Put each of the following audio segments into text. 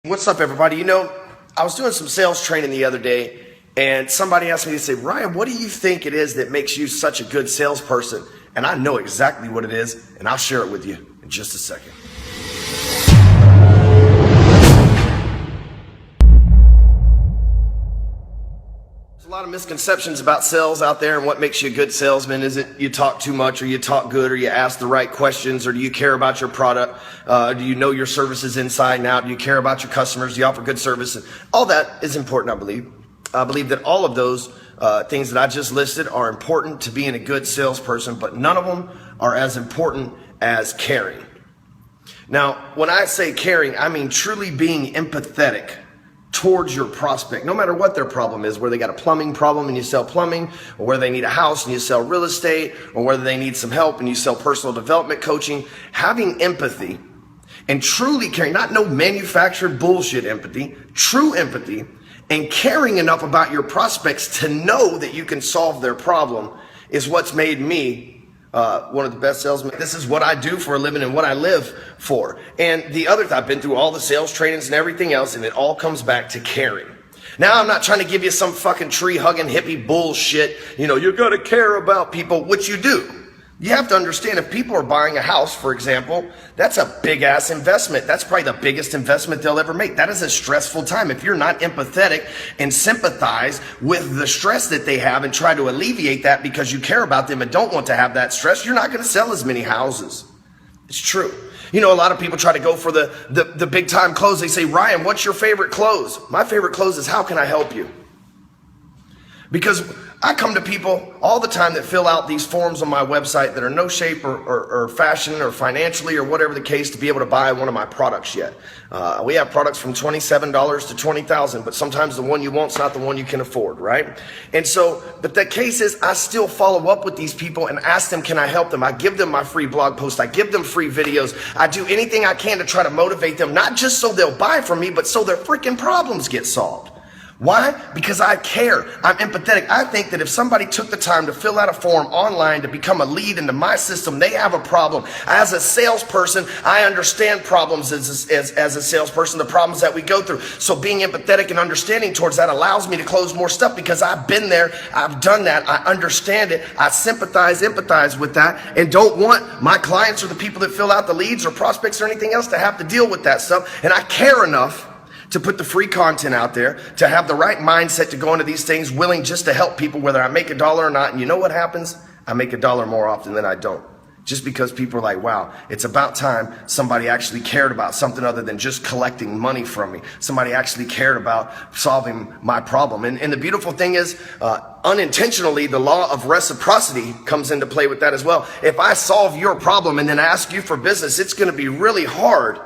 What's up, everybody? I was doing some sales training the other day, and somebody asked me to say, Ryan, what do you think it is that makes you such a good salesperson? And I know exactly what it is, and I'll share it with you in just a second. There's a lot of misconceptions about sales out there, and what makes you a good salesman. Is it you talk too much, or you talk good, or you ask the right questions, or do you care about your product? Do you know your services inside and out? Do you care about your customers? Do you offer good service? And all that is important, I believe. I believe that all of those things that I just listed are important to being a good salesperson, but none of them are as important as caring. Now, when I say caring, I mean truly being empathetic towards your prospect, no matter what their problem is, where they got a plumbing problem and you sell plumbing, or where they need a house and you sell real estate, or whether they need some help and you sell personal development coaching. Having empathy and truly caring, not no manufactured bullshit empathy, true empathy, and caring enough about your prospects to know that you can solve their problem is what's made me one of the best salesmen. This is what I do for a living and what I live for. And I've been through all the sales trainings and everything else, and it all comes back to caring. Now, I'm not trying to give you some fucking tree-hugging hippie bullshit. You gotta care about people, which you do. You have to understand, if people are buying a house, for example, that's a big-ass investment. That's probably the biggest investment they'll ever make. That is a stressful time. If you're not empathetic and sympathize with the stress that they have and try to alleviate that because you care about them and don't want to have that stress, you're not going to sell as many houses. It's true. A lot of people try to go for the big-time close. They say, Ryan, what's your favorite close? My favorite close is, how can I help you? Because I come to people all the time that fill out these forms on my website that are no shape or fashion or financially or whatever the case to be able to buy one of my products yet. We have products from $27 to $20,000, but sometimes the one you want's not the one you can afford, right? And so, but the case is, I still follow up with these people and ask them, can I help them? I give them my free blog post. I give them free videos. I do anything I can to try to motivate them, not just so they'll buy from me, but so their freaking problems get solved. Why? Because I care. I'm empathetic. I think that if somebody took the time to fill out a form online to become a lead into my system, they have a problem. As a salesperson, I understand problems as a salesperson, the problems that we go through. So being empathetic and understanding towards that allows me to close more stuff because I've been there. I've done that. I understand it. I empathize with that, and don't want my clients or the people that fill out the leads or prospects or anything else to have to deal with that stuff. And I care enough to put the free content out there, to have the right mindset to go into these things, willing just to help people, whether I make $1 or not. And you know what happens? I make $1 more often than I don't. Just because people are like, wow, it's about time somebody actually cared about something other than just collecting money from me. Somebody actually cared about solving my problem. And the beautiful thing is, unintentionally, the law of reciprocity comes into play with that as well. If I solve your problem and then ask you for business, it's going to be really hard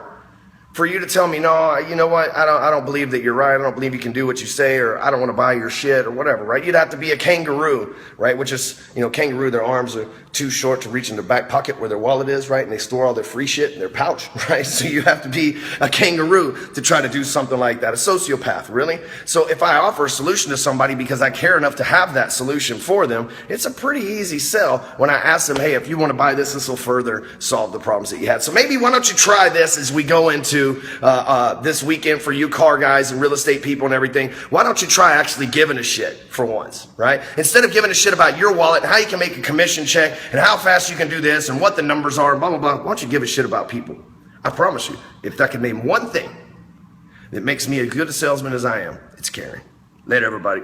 for you to tell me, no, you know what, I don't believe that you're right, I don't believe you can do what you say, or I don't want to buy your shit, or whatever, right? You'd have to be a kangaroo, right? Which is, kangaroo, their arms are too short to reach in their back pocket where their wallet is, right? And they store all their free shit in their pouch, right? So you have to be a kangaroo to try to do something like that. A sociopath, really? So if I offer a solution to somebody because I care enough to have that solution for them, it's a pretty easy sell when I ask them, hey, if you want to buy this will further solve the problems that you had. So maybe why don't you try this as we go into this weekend for you car guys and real estate people and everything. Why don't you try actually giving a shit for once, right? Instead of giving a shit about your wallet and how you can make a commission check and how fast you can do this and what the numbers are, blah, blah, blah. Why don't you give a shit about people? I promise you, if I could name one thing that makes me as good a salesman as I am, it's caring. Later, everybody.